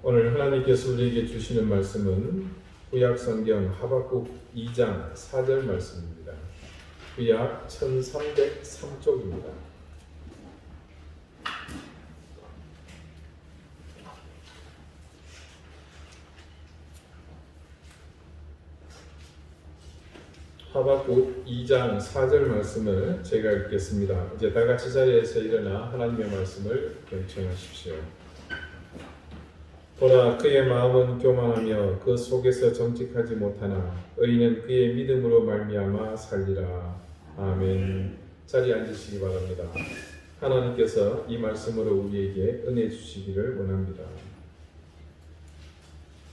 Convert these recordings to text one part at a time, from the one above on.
오늘 하나님께서 우리에게 주시는 말씀은 구약성경 하박국 2장 4절 말씀입니다. 구약 1303쪽입니다. 하박국 2장 4절 말씀을 제가 읽겠습니다. 이제 다 같이 자리에서 일어나 하나님의 말씀을 경청하십시오. 보라, 그의 마음은 교만하며 그 속에서 정직하지 못하나 의인은 그의 믿음으로 말미암아 살리라. 아멘. 자리에 앉으시기 바랍니다. 하나님께서 이 말씀으로 우리에게 은혜 주시기를 원합니다.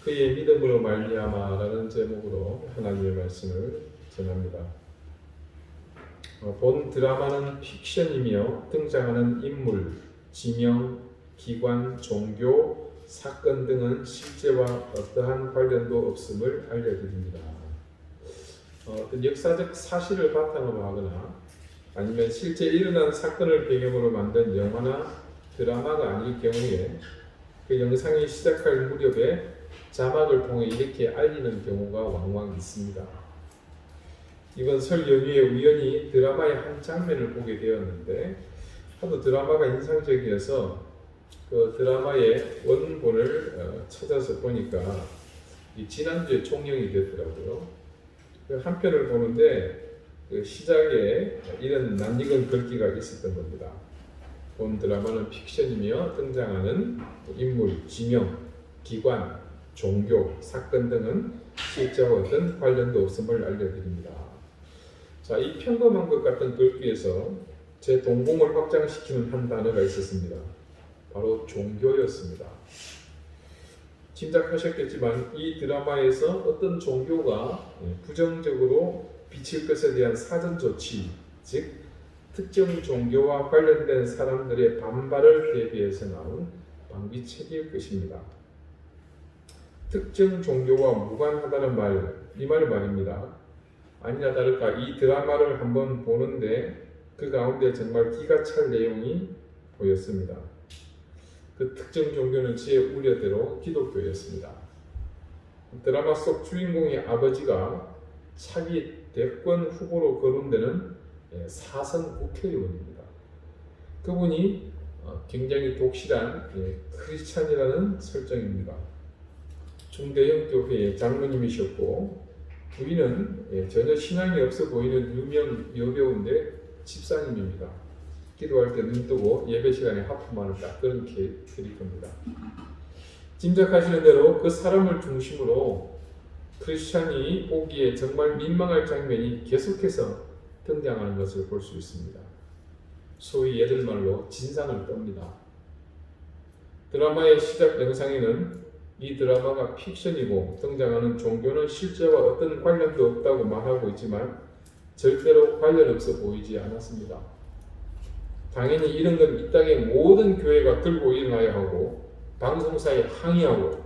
그의 믿음으로 말미암아라는 제목으로 하나님의 말씀을 전합니다. 본 드라마는 픽션이며 등장하는 인물, 지명, 기관, 종교, 사건 등은 실제와 어떠한 관련도 없음을 알려드립니다. 어떤 역사적 사실을 바탕으로 하거나 아니면 실제 일어난 사건을 배경으로 만든 영화나 드라마가 아닐 경우에 그 영상이 시작할 무렵에 자막을 통해 이렇게 알리는 경우가 왕왕 있습니다. 이번 설 연휴에 우연히 드라마의 한 장면을 보게 되었는데 하도 드라마가 인상적이어서 그 드라마의 원본을 찾아서 보니까 지난주에 총영이 됐더라고요. 한 편을 보는데 그 시작에 이런 낯익은 글귀가 있었던 겁니다. 본 드라마는 픽션이며 등장하는 인물, 지명, 기관, 종교, 사건 등은 실제와 어떤 관련도 없음을 알려드립니다. 자, 이 평범한 것 같은 글귀에서 제 동공을 확장시키는 한 단어가 있었습니다. 바로 종교였습니다. 짐작하셨겠지만 이 드라마에서 어떤 종교가 부정적으로 비칠 것에 대한 사전 조치, 즉 특정 종교와 관련된 사람들의 반발을 대비해서 나온 방비책일 것입니다. 특정 종교와 무관하다는 말, 이 말 말입니다. 아니나 다를까 이 드라마를 한번 보는데 그 가운데 정말 기가 찰 내용이 보였습니다. 그 특정 종교는 제 우려대로 기독교였습니다. 드라마 속 주인공의 아버지가 차기 대권 후보로 거론되는 사선 국회의원입니다. 그분이 굉장히 독실한 크리스찬이라는 설정입니다. 중대형 교회의 장로님이셨고 부인은 전혀 신앙이 없어 보이는 유명 여배우인데 집사님입니다. 기도할 때 눈 뜨고 예배 시간에 하품하는 딱 그런 캐릭터입니다. 짐작하시는 대로 그 사람을 중심으로 크리스찬이 보기에 정말 민망할 장면이 계속해서 등장하는 것을 볼 수 있습니다. 소위 얘들말로 진상을 떱니다. 드라마의 시작 영상에는 이 드라마가 픽션이고 등장하는 종교는 실제와 어떤 관련도 없다고 말하고 있지만 절대로 관련 없어 보이지 않았습니다. 당연히 이런 건 이 땅의 모든 교회가 들고 일어나야 하고 방송사에 항의하고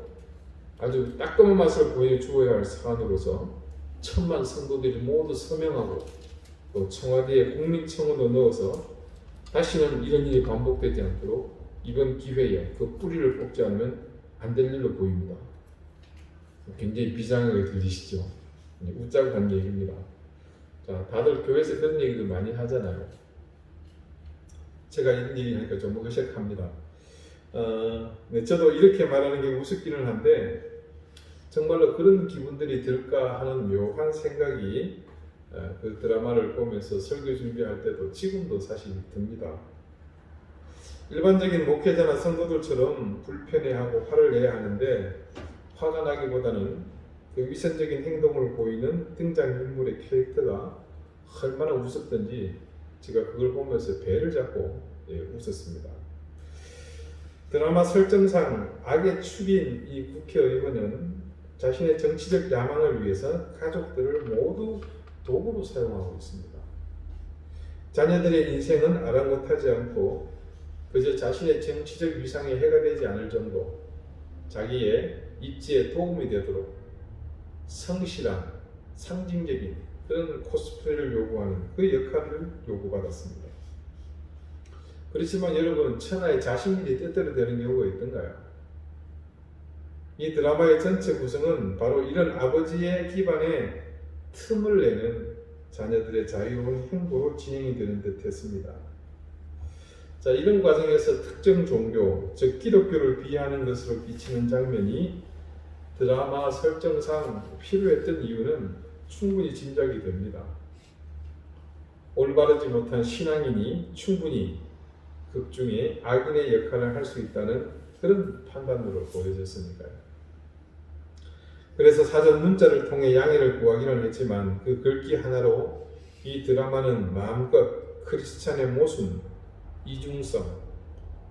아주 따끔한 맛을 보여주어야 할 사안으로서 천만 성도들이 모두 서명하고 또 청와대에 국민청원도 넣어서 다시는 이런 일이 반복되지 않도록 이번 기회에 그 뿌리를 뽑지 않으면 안 될 일로 보입니다. 굉장히 비장하게 들리시죠? 웃자고 한 얘기입니다. 자, 다들 교회에서 그런 얘기도 많이 하잖아요. 제가 이런 얘기 하니까 좀 어색합니다. 저도 이렇게 말하는 게 우습기는 한데 정말로 그런 기분들이 들까 하는 묘한 생각이 그 드라마를 보면서 설교 준비할 때도 지금도 사실 듭니다. 일반적인 목회자나 성도들처럼 불편해하고 화를 내야 하는데 화가 나기보다는 그 위선적인 행동을 보이는 등장인물의 캐릭터가 얼마나 우습던지 제가 그걸 보면서 배를 잡고 웃었습니다. 드라마 설정상 악의 축인 이 국회의원은 자신의 정치적 야망을 위해서 가족들을 모두 도구로 사용하고 있습니다. 자녀들의 인생은 아랑곳하지 않고 그저 자신의 정치적 위상에 해가 되지 않을 정도 자기의 입지에 도움이 되도록 성실한 상징적인 그런 코스프레를 요구하는 그 역할을 요구받았습니다. 그렇지만 여러분, 천하의 자신들이 뜻대로 되는 경우가 있던가요? 이 드라마의 전체 구성은 바로 이런 아버지의 기반에 틈을 내는 자녀들의 자유로운 행보로 진행이 되는 듯 했습니다. 자, 이런 과정에서 특정 종교, 즉 기독교를 비하하는 것으로 비치는 장면이 드라마 설정상 필요했던 이유는 충분히 짐작이 됩니다. 올바르지 못한 신앙인이 충분히 극중에 악인의 역할을 할 수 있다는 그런 판단으로 보여졌으니까요. 그래서 사전 문자를 통해 양해를 구하기는 했지만 그 글귀 하나로 이 드라마는 마음껏 크리스찬의 모순, 이중성,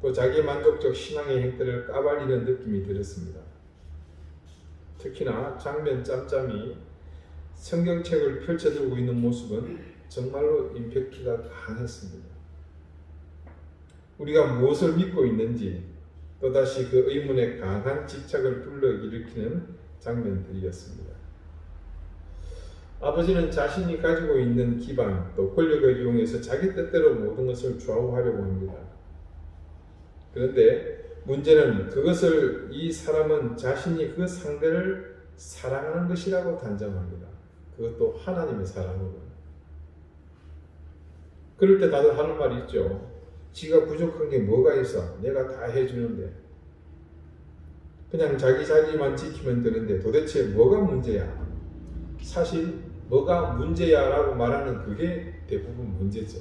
또 자기 만족적 신앙의 행태를 까발리는 느낌이 들었습니다. 특히나 장면 짬짬이 성경책을 펼쳐들고 있는 모습은 정말로 임팩트가 강했습니다. 우리가 무엇을 믿고 있는지 또다시 그 의문에 강한 집착을 불러일으키는 장면들이었습니다. 아버지는 자신이 가지고 있는 기반 또 권력을 이용해서 자기 뜻대로 모든 것을 좌우하려고 합니다. 그런데 문제는 그것을 이 사람은 자신이 그 상대를 사랑하는 것이라고 단정합니다. 그것도 하나님의 사랑으로. 그럴 때 다들 하는 말이 있죠. 지가 부족한 게 뭐가 있어? 내가 다 해주는데. 그냥 자기만 지키면 되는데 도대체 뭐가 문제야? 사실 뭐가 문제야 라고 말하는 그게 대부분 문제죠.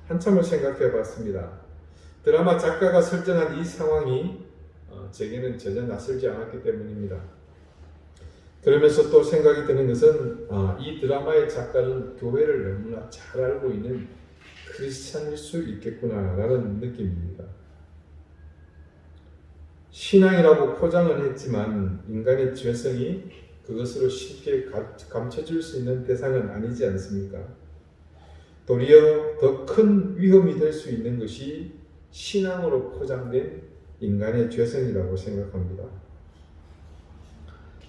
한참을 생각해 봤습니다. 드라마 작가가 설정한 이 상황이 제게는 전혀 낯설지 않았기 때문입니다. 그러면서 또 생각이 드는 것은 이 드라마의 작가는 교회를 너무나 잘 알고 있는 크리스찬일 수 있겠구나라는 느낌입니다. 신앙이라고 포장을 했지만 인간의 죄성이 그것으로 쉽게 감춰질 수 있는 대상은 아니지 않습니까? 도리어 더 큰 위험이 될 수 있는 것이 신앙으로 포장된 인간의 죄성이라고 생각합니다.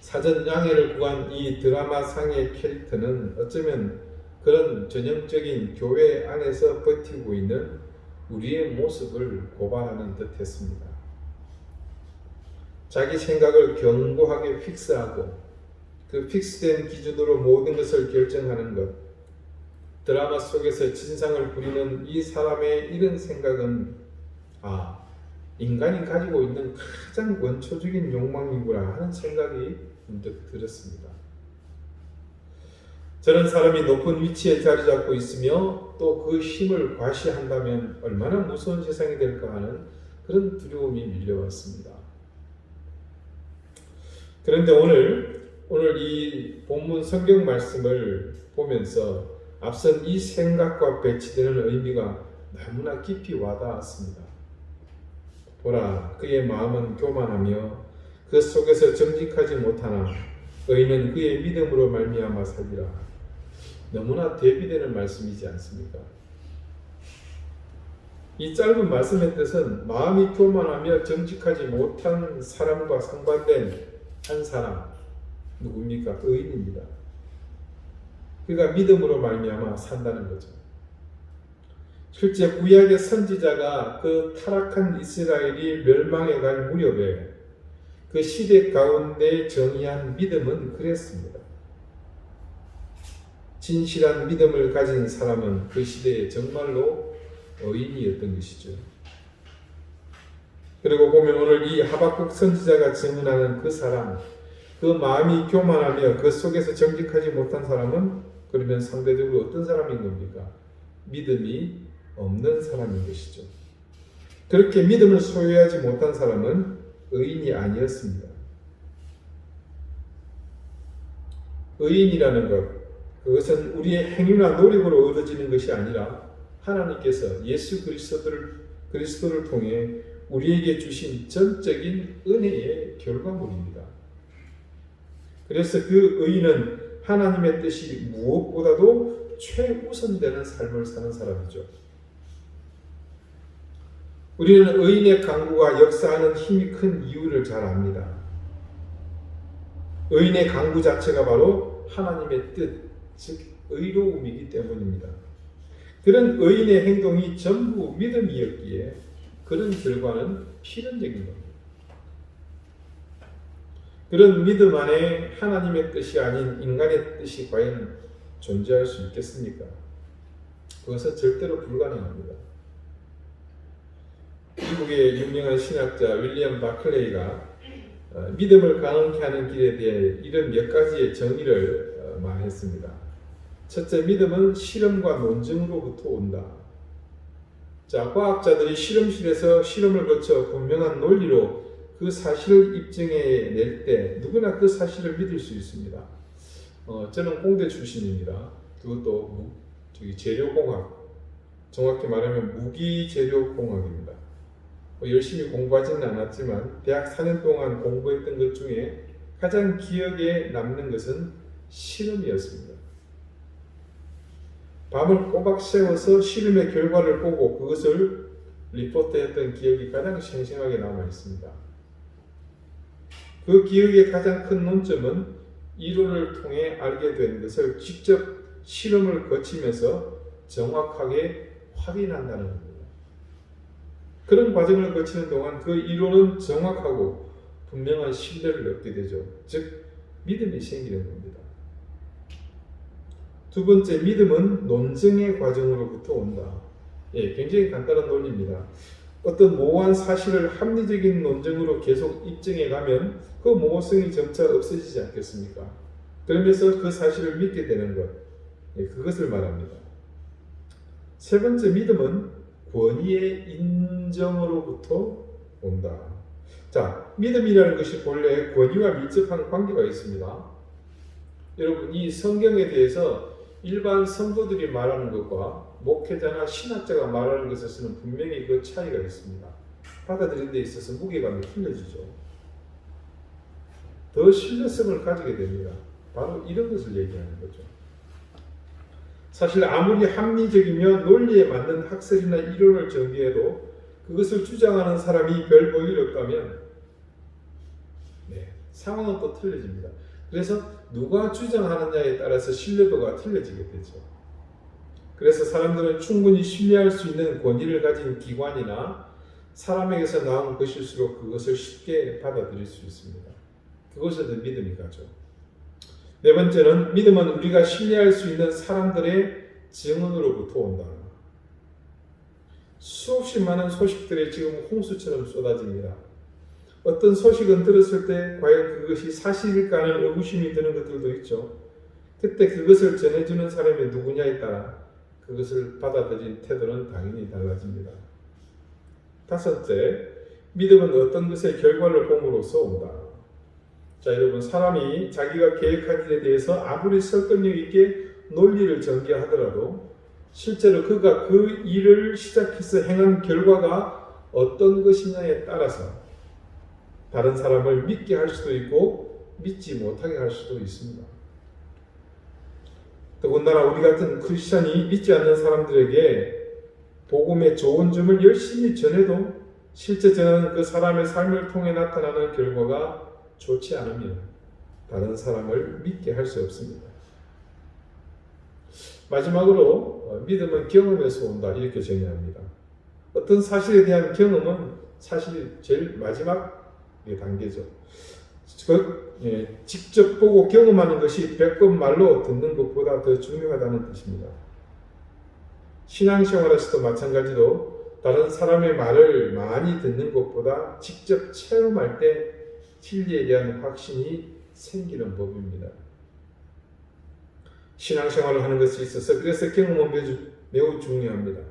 사전 양해를 구한 이 드라마 상의 캐릭터는 어쩌면 그런 전형적인 교회 안에서 버티고 있는 우리의 모습을 고발하는 듯 했습니다. 자기 생각을 견고하게 픽스하고 그 픽스된 기준으로 모든 것을 결정하는 것. 드라마 속에서 진상을 부리는 이 사람의 이런 생각은 인간이 가지고 있는 가장 원초적인 욕망이구나 하는 생각이 문득 들었습니다. 저런 사람이 높은 위치에 자리 잡고 있으며 또 그 힘을 과시한다면 얼마나 무서운 세상이 될까 하는 그런 두려움이 밀려왔습니다. 그런데 오늘 이 본문 성경 말씀을 보면서 앞선 이 생각과 배치되는 의미가 너무나 깊이 와닿았습니다. 보라, 그의 마음은 교만하며 그 속에서 정직하지 못하나 의인은 그의 믿음으로 말미암아 살리라. 너무나 대비되는 말씀이지 않습니까? 이 짧은 말씀의 뜻은 마음이 교만하며 정직하지 못한 사람과 상반된 한 사람, 누굽니까? 의인입니다. 그가 믿음으로 말미암아 산다는 거죠. 실제 구약의 선지자가 그 타락한 이스라엘이 멸망해 갈 무렵에 그 시대 가운데 정의한 믿음은 그랬습니다. 진실한 믿음을 가진 사람은 그 시대에 정말로 의인이었던 것이죠. 그리고 보면 오늘 이 하박국 선지자가 증언하는 그 사람, 그 마음이 교만하며 그 속에서 정직하지 못한 사람은 그러면 상대적으로 어떤 사람인 겁니까? 믿음이 없는 사람인 것이죠. 그렇게 믿음을 소유하지 못한 사람은 의인이 아니었습니다. 의인이라는 것, 그것은 우리의 행위나 노력으로 얻어지는 것이 아니라 하나님께서 예수 그리스도를 통해 우리에게 주신 전적인 은혜의 결과물입니다. 그래서 그 의인은 하나님의 뜻이 무엇보다도 최우선되는 삶을 사는 사람이죠. 우리는 의인의 강구가 역사하는 힘이 큰 이유를 잘 압니다. 의인의 강구 자체가 바로 하나님의 뜻, 즉 의로움이기 때문입니다. 그런 의인의 행동이 전부 믿음이었기에 그런 결과는 필연적인 겁니다. 그런 믿음 안에 하나님의 뜻이 아닌 인간의 뜻이 과연 존재할 수 있겠습니까? 그것은 절대로 불가능합니다. 미국의 유명한 신학자 윌리엄 바클레이가 믿음을 가능케 하는 길에 대해 이런 몇 가지의 정의를 말했습니다. 첫째, 믿음은 실험과 논증으로부터 온다. 자, 과학자들이 실험실에서 실험을 거쳐 분명한 논리로 그 사실을 입증해 낼 때 누구나 그 사실을 믿을 수 있습니다. 저는 공대 출신입니다. 그것도 재료공학, 정확히 말하면 무기재료공학입니다. 열심히 공부하지는 않았지만 대학 4년 동안 공부했던 것 중에 가장 기억에 남는 것은 실험이었습니다. 밤을 꼬박 새워서 실험의 결과를 보고 그것을 리포트했던 기억이 가장 생생하게 남아 있습니다. 그 기억의 가장 큰 논점은 이론을 통해 알게 된 것을 직접 실험을 거치면서 정확하게 확인한다는 겁니다. 그런 과정을 거치는 동안 그 이론은 정확하고 분명한 신뢰를 얻게 되죠. 즉 믿음이 생기는 겁니다. 두 번째, 믿음은 논증의 과정으로부터 온다. 굉장히 간단한 논리입니다. 어떤 모호한 사실을 합리적인 논증으로 계속 입증해 가면 그 모호성이 점차 없어지지 않겠습니까? 그러면서 그 사실을 믿게 되는 것, 그것을 말합니다. 세 번째, 믿음은 권위의 인정으로부터 온다. 자, 믿음이라는 것이 본래 권위와 밀접한 관계가 있습니다. 여러분, 이 성경에 대해서 일반 성도들이 말하는 것과 목회자나 신학자가 말하는 것에서는 분명히 그 차이가 있습니다. 받아들이는 데 있어서 무게감이 틀려지죠. 더 신뢰성을 가지게 됩니다. 바로 이런 것을 얘기하는 거죠. 사실 아무리 합리적이며 논리에 맞는 학설이나 이론을 정리해도 그것을 주장하는 사람이 별 볼일 없다면 상황은 또 틀려집니다. 그래서 누가 주장하느냐에 따라서 신뢰도가 틀려지게 되죠. 그래서 사람들은 충분히 신뢰할 수 있는 권위를 가진 기관이나 사람에게서 나온 것일수록 그것을 쉽게 받아들일 수 있습니다. 그것에도 믿음이 가죠. 네 번째는 믿음은 우리가 신뢰할 수 있는 사람들의 증언으로부터 온다. 수없이 많은 소식들이 지금 홍수처럼 쏟아집니다. 어떤 소식은 들었을 때 과연 그것이 사실일까 하는 의구심이 드는 것들도 있죠. 그때 그것을 전해주는 사람이 누구냐에 따라 그것을 받아들인 태도는 당연히 달라집니다. 다섯째, 믿음은 어떤 것의 결과를 봄으로써 온다. 자, 여러분, 사람이 자기가 계획한 일에 대해서 아무리 설득력 있게 논리를 전개하더라도 실제로 그가 그 일을 시작해서 행한 결과가 어떤 것이냐에 따라서 다른 사람을 믿게 할 수도 있고 믿지 못하게 할 수도 있습니다. 더군다나 우리 같은 크리스찬이 믿지 않는 사람들에게 복음의 좋은 점을 열심히 전해도 실제 전하는 그 사람의 삶을 통해 나타나는 결과가 좋지 않으면 다른 사람을 믿게 할 수 없습니다. 마지막으로 믿음은 경험에서 온다, 이렇게 정의합니다. 어떤 사실에 대한 경험은 사실 제일 마지막 단계죠. 직접 보고 경험하는 것이 100번 말로 듣는 것보다 더 중요하다는 뜻입니다. 신앙생활에서도 마찬가지로 다른 사람의 말을 많이 듣는 것보다 직접 체험할 때 진리에 대한 확신이 생기는 법입니다. 신앙생활을 하는 것에 있어서 그래서 경험은 매우 중요합니다.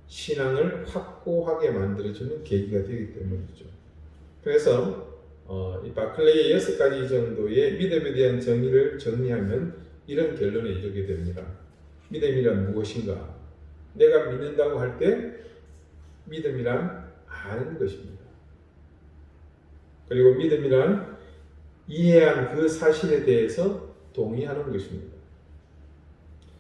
신앙을 확고하게 만들어주는 계기가 되기 때문이죠. 그래서 이 바클레이의 6가지 정도의 믿음에 대한 정의를 정리하면 이런 결론에 이르게 됩니다. 믿음이란 무엇인가? 내가 믿는다고 할 때 믿음이란 아는 것입니다. 그리고 믿음이란 이해한 그 사실에 대해서 동의하는 것입니다.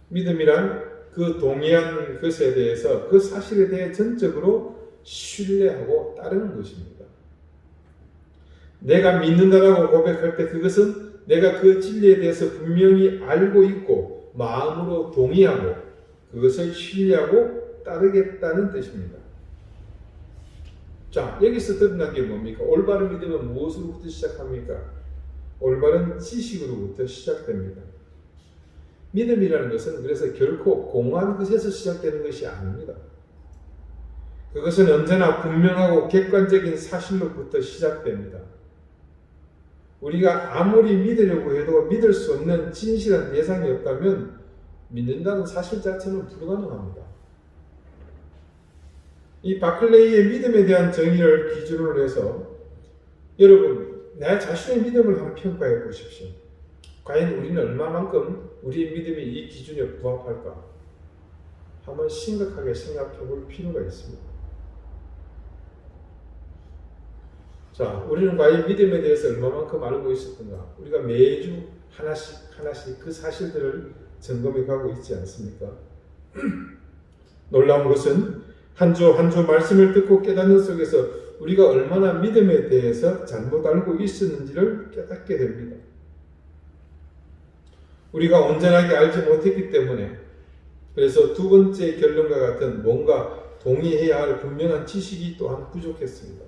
믿음이란 그 동의한 것에 대해서 그 사실에 대해 전적으로 신뢰하고 따르는 것입니다. 내가 믿는다라고 고백할 때 그것은 내가 그 진리에 대해서 분명히 알고 있고 마음으로 동의하고 그것을 신뢰하고 따르겠다는 뜻입니다. 자, 여기서 드러난 게 뭡니까? 올바른 믿음은 무엇으로부터 시작합니까? 올바른 지식으로부터 시작됩니다. 믿음이라는 것은 그래서 결코 공허한 것에서 시작되는 것이 아닙니다. 그것은 언제나 분명하고 객관적인 사실로부터 시작됩니다. 우리가 아무리 믿으려고 해도 믿을 수 없는 진실한 대상이 없다면 믿는다는 사실 자체는 불가능합니다. 이 바클레이의 믿음에 대한 정의를 기준으로 해서 여러분, 내 자신의 믿음을 한번 평가해 보십시오. 과연 우리는 얼마만큼 우리의 믿음이 이 기준에 부합할까? 한번 심각하게 생각해 볼 필요가 있습니다. 자, 우리는 과연 믿음에 대해서 얼마만큼 알고 있었던가? 우리가 매주 하나씩 그 사실들을 점검해 가고 있지 않습니까? 놀라운 것은 한 주 한 주 말씀을 듣고 깨닫는 속에서 우리가 얼마나 믿음에 대해서 잘못 알고 있었는지를 깨닫게 됩니다. 우리가 온전하게 알지 못했기 때문에, 그래서 두 번째 결론과 같은 뭔가 동의해야 할 분명한 지식이 또한 부족했습니다.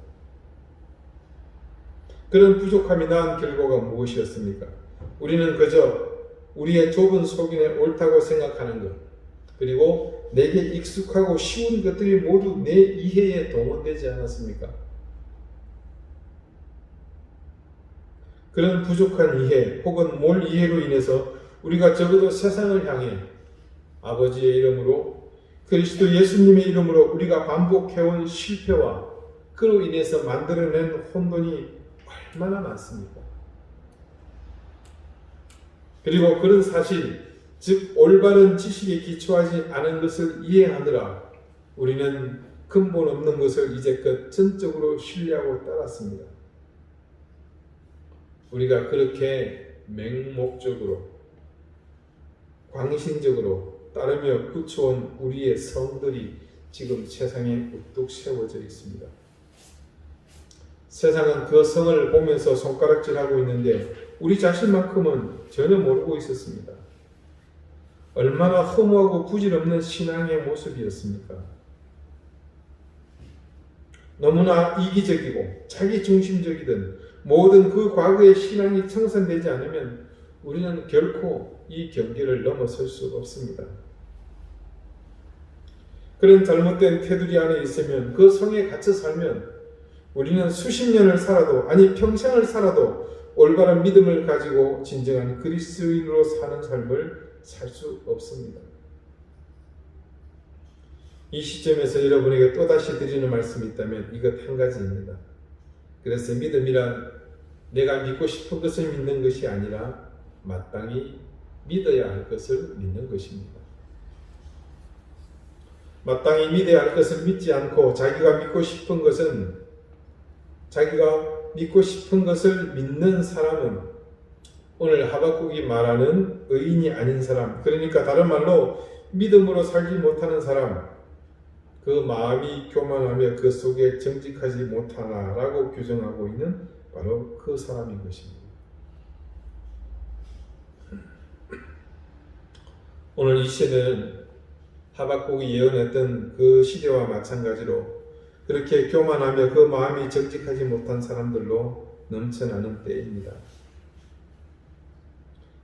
그런 부족함이 낳은 결과가 무엇이었습니까? 우리는 그저 우리의 좁은 속인에 옳다고 생각하는 것, 그리고 내게 익숙하고 쉬운 것들이 모두 내 이해에 동원되지 않았습니까? 그런 부족한 이해 혹은 몰 이해로 인해서 우리가 적어도 세상을 향해 아버지의 이름으로, 그리스도 예수님의 이름으로 우리가 반복해온 실패와 그로 인해서 만들어낸 혼돈이 얼마나 많습니까? 그리고 그런 사실, 즉 올바른 지식에 기초하지 않은 것을 이해하느라 우리는 근본 없는 것을 이제껏 전적으로 신뢰하고 따랐습니다. 우리가 그렇게 맹목적으로 광신적으로 따르며 굳혀온 우리의 성들이 지금 세상에 우뚝 세워져 있습니다. 세상은 그 성을 보면서 손가락질하고 있는데 우리 자신만큼은 전혀 모르고 있었습니다. 얼마나 허무하고 부질없는 신앙의 모습이었습니까? 너무나 이기적이고 자기중심적이던 모든 그 과거의 신앙이 청산되지 않으면 우리는 결코 이 경계를 넘어설 수 없습니다. 그런 잘못된 테두리 안에 있으면, 그 성에 갇혀 살면 우리는 수십 년을 살아도, 아니 평생을 살아도 올바른 믿음을 가지고 진정한 그리스도인으로 사는 삶을 살 수 없습니다. 이 시점에서 여러분에게 또다시 드리는 말씀이 있다면 이것 한 가지입니다. 그래서 믿음이란 내가 믿고 싶은 것을 믿는 것이 아니라 마땅히 믿어야 할 것을 믿는 것입니다. 마땅히 믿어야 할 것을 믿지 않고 자기가 믿고 싶은 것을 믿는 사람은 오늘 하박국이 말하는 의인이 아닌 사람, 그러니까 다른 말로 믿음으로 살지 못하는 사람, 그 마음이 교만하며 그 속에 정직하지 못하나라고 규정하고 있는 바로 그 사람인 것입니다. 오늘 이 시대는 하박국이 예언했던 그 시대와 마찬가지로 그렇게 교만하며 그 마음이 정직하지 못한 사람들로 넘쳐나는 때입니다.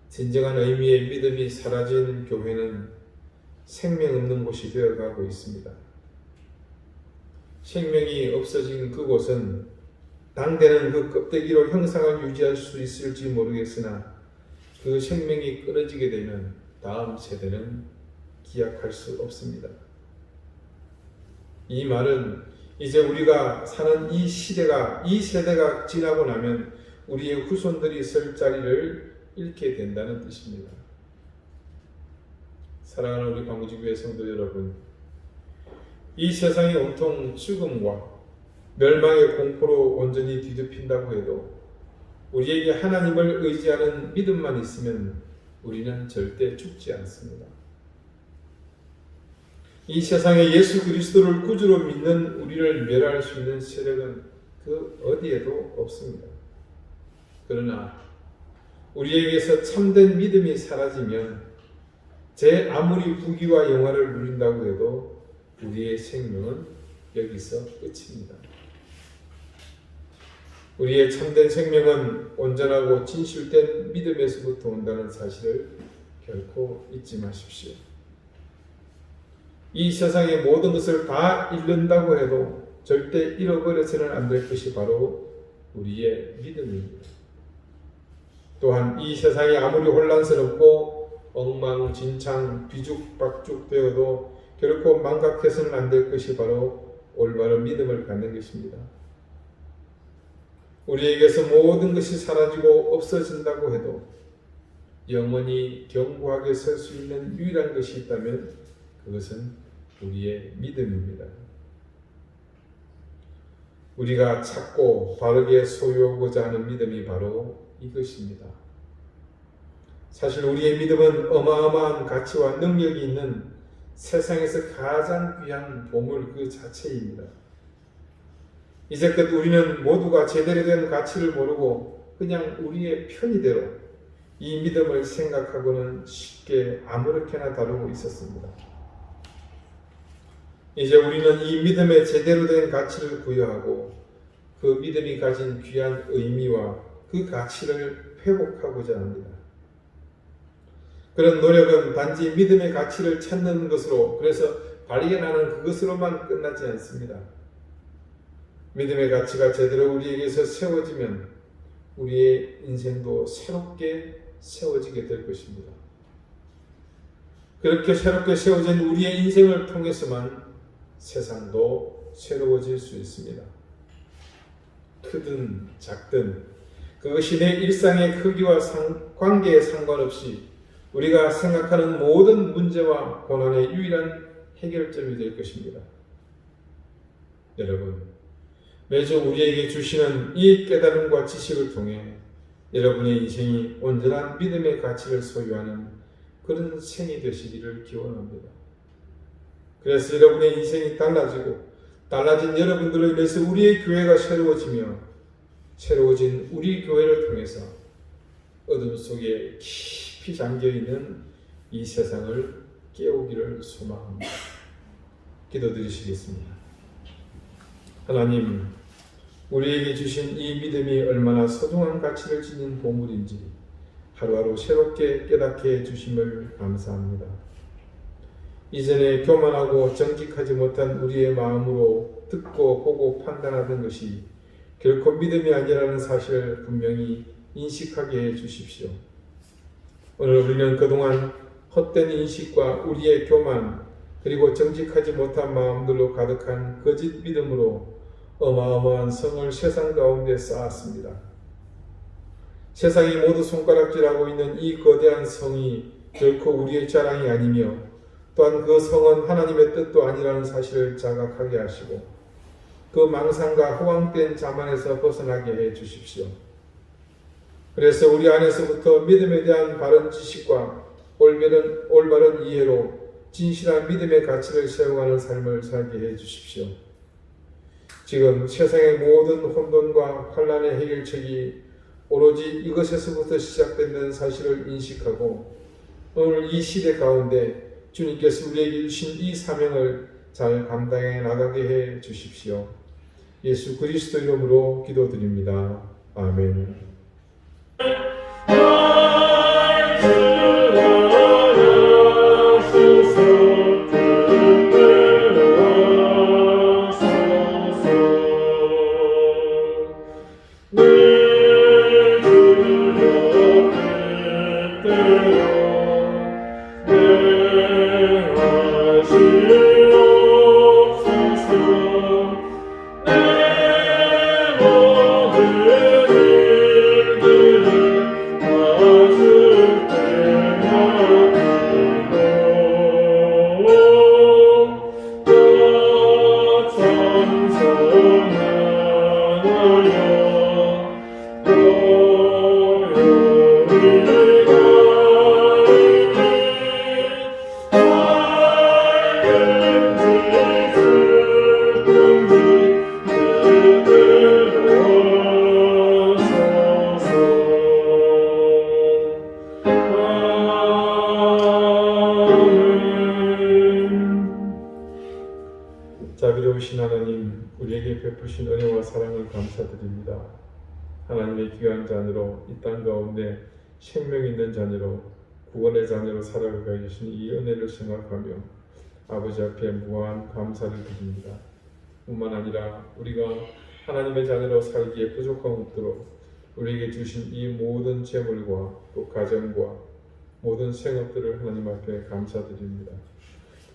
진정한 의미의 믿음이 사라진 교회는 생명 없는 곳이 되어가고 있습니다. 생명이 없어진 그곳은 당대는 그 껍데기로 형상을 유지할 수 있을지 모르겠으나 그 생명이 끊어지게 되면 다음 세대는 기약할 수 없습니다. 이 말은 이제 우리가 사는 이 세대가 지나고 나면 우리의 후손들이 설 자리를 잃게 된다는 뜻입니다. 사랑하는 우리 광주교회 성도 여러분, 이 세상이 온통 죽음과 멸망의 공포로 온전히 뒤덮인다고 해도 우리에게 하나님을 의지하는 믿음만 있으면 우리는 절대 죽지 않습니다. 이 세상에 예수 그리스도를 구주로 믿는 우리를 멸할 수 있는 세력은 그 어디에도 없습니다. 그러나 우리에게서 참된 믿음이 사라지면 제 아무리 부귀와 영화를 누린다고 해도 우리의 생명은 여기서 끝입니다. 우리의 참된 생명은 온전하고 진실된 믿음에서부터 온다는 사실을 결코 잊지 마십시오. 이 세상의 모든 것을 다 잃는다고 해도 절대 잃어버려서는 안 될 것이 바로 우리의 믿음입니다. 또한 이 세상이 아무리 혼란스럽고 엉망진창 뒤죽박죽 되어도 결코 망각해서는 안 될 것이 바로 올바른 믿음을 갖는 것입니다. 우리에게서 모든 것이 사라지고 없어진다고 해도 영원히 견고하게 설 수 있는 유일한 것이 있다면 그것은 우리의 믿음입니다. 우리가 찾고 바르게 소유하고자 하는 믿음이 바로 이것입니다. 사실 우리의 믿음은 어마어마한 가치와 능력이 있는 세상에서 가장 귀한 보물 그 자체입니다. 이제껏 우리는 모두가 제대로 된 가치를 모르고 그냥 우리의 편의대로 이 믿음을 생각하고는 쉽게 아무렇게나 다루고 있었습니다. 이제 우리는 이 믿음의 제대로 된 가치를 부여하고 그 믿음이 가진 귀한 의미와 그 가치를 회복하고자 합니다. 그런 노력은 단지 믿음의 가치를 찾는 것으로, 그래서 발견하는 그것으로만 끝나지 않습니다. 믿음의 가치가 제대로 우리에게서 세워지면 우리의 인생도 새롭게 세워지게 될 것입니다. 그렇게 새롭게 세워진 우리의 인생을 통해서만 세상도 새로워질 수 있습니다. 크든 작든 그것이 내 일상의 크기와 관계에 상관없이 우리가 생각하는 모든 문제와 고난의 유일한 해결점이 될 것입니다. 여러분, 매주 우리에게 주시는 이 깨달음과 지식을 통해 여러분의 인생이 온전한 믿음의 가치를 소유하는 그런 생이 되시기를 기원합니다. 그래서 여러분의 인생이 달라진 여러분들로 인해서 우리의 교회가 새로워지며 새로워진 우리 교회를 통해서 어둠 속에 깊이 잠겨있는 이 세상을 깨우기를 소망합니다. 기도드리시겠습니다. 하나님, 우리에게 주신 이 믿음이 얼마나 소중한 가치를 지닌 보물인지 하루하루 새롭게 깨닫게 해주심을 감사합니다. 이전에 교만하고 정직하지 못한 우리의 마음으로 듣고 보고 판단하던 것이 결코 믿음이 아니라는 사실을 분명히 인식하게 해주십시오. 오늘 우리는 그동안 헛된 인식과 우리의 교만 그리고 정직하지 못한 마음들로 가득한 거짓 믿음으로 어마어마한 성을 세상 가운데 쌓았습니다. 세상이 모두 손가락질하고 있는 이 거대한 성이 결코 우리의 자랑이 아니며 또한 그 성은 하나님의 뜻도 아니라는 사실을 자각하게 하시고 그 망상과 허황된 자만에서 벗어나게 해 주십시오. 그래서 우리 안에서부터 믿음에 대한 바른 지식과 올바른 이해로 진실한 믿음의 가치를 세워가는 삶을 살게 해 주십시오. 지금 세상의 모든 혼돈과 환란의 해결책이 오로지 이것에서부터 시작된다는 사실을 인식하고 오늘 이 시대 가운데 주님께서 우리에게 주신 이 사명을 잘 감당해 나가게 해 주십시오. 예수 그리스도 이름으로 기도드립니다. 아멘. 자비로우신 하나님, 우리에게 베푸신 은혜와 사랑을 감사드립니다. 하나님의 귀한 자녀로 이 땅 가운데 생명 있는 자녀로 구원의 자녀로 살아가게 해주신 이 은혜를 생각하며 아버지 앞에 무한 감사를 드립니다. 뿐만 아니라 우리가 하나님의 자녀로 살기에 부족함 없도록 우리에게 주신 이 모든 재물과 또 가정과 모든 생업들을 하나님 앞에 감사드립니다.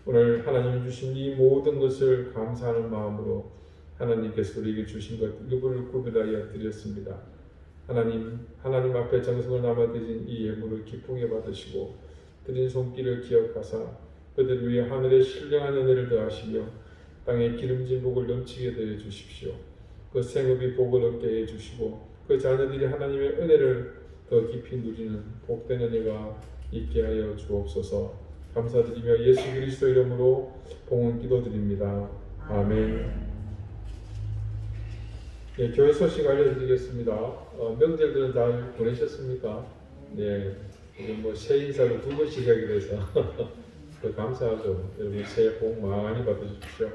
오늘 하나님이 주신 이 모든 것을 감사하는 마음으로 하나님께서 우리에게 주신 것 일부를 구별하여 드렸습니다. 하나님 앞에 정성을 담아 드린 이 예물을 기쁘게 받으시고 드린 손길을 기억하사 그들 위에 하늘의 신령한 은혜를 더하시며 땅에 기름진 복을 넘치게 더해 주십시오. 그 생업이 복을 얻게 해 주시고 그 자녀들이 하나님의 은혜를 더 깊이 누리는 복된 은혜가 있게 하여 주옵소서. 감사드리며 예수 그리스도 이름으로 봉헌 기도드립니다. 아멘. 네, 교회 소식 알려드리겠습니다. 명절들은 잘 보내셨습니까? 네, 새 인사를 2번씩 하게 돼서 더 감사하죠. 여러분 새해 복 많이 받으십시오.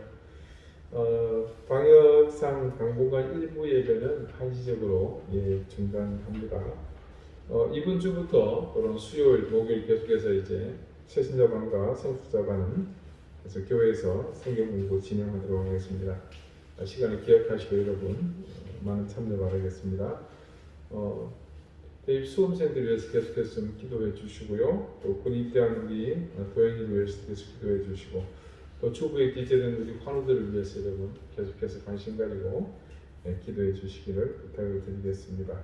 방역상 당분간 일부 예배는 한시적으로 중단합니다. 이번 주부터 또는 수요일, 목요일 계속해서 이제 새신자반과 성숙자반은 그래서 교회에서 성경 공부 진행하도록 하겠습니다. 시간을 기억하시고 여러분 많은 참여 바라겠습니다. 대입 수험생들을 위해서 계속해서 좀 기도해 주시고요. 또 군입대한 우리 도영이를 위해서 계속 기도해 주시고 또 주부에 기재된 우리 환우들을 위해서 여러분 계속해서 관심 가지고 기도해 주시기를 부탁을 드리겠습니다.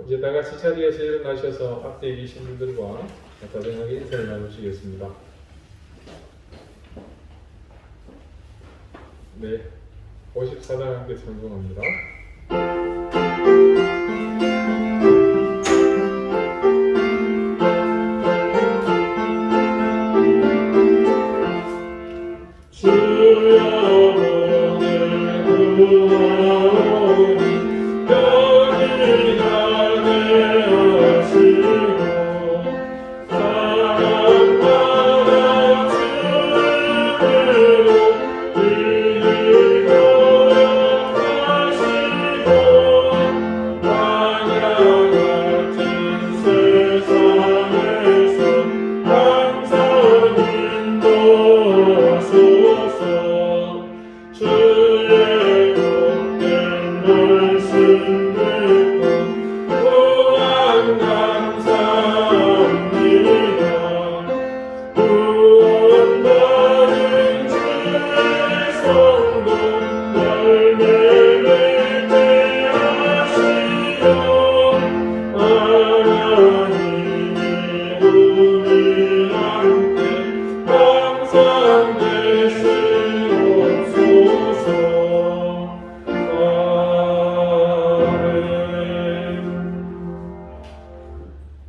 이제 다 같이 자리에서 일어나셔서 앞에 계신 분들과 다정하게 인사를 나누시겠습니다. 네, 54단 함께 찬송합니다.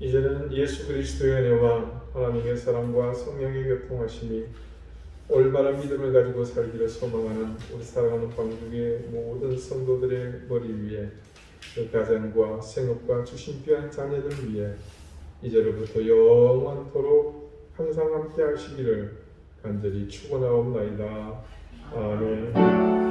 이제는 예수 그리스도의 은혜와 하나님의 사랑과 성령의 교통하심이 올바른 믿음을 가지고 살기를 소망하는 우리 사랑하는 광중의 모든 성도들의 머리 위에 그 가정과 생업과 주신 귀한 자녀들 위해 이제로부터 영원토록 항상 함께 하시기를 간절히 축원하옵나이다. 아멘.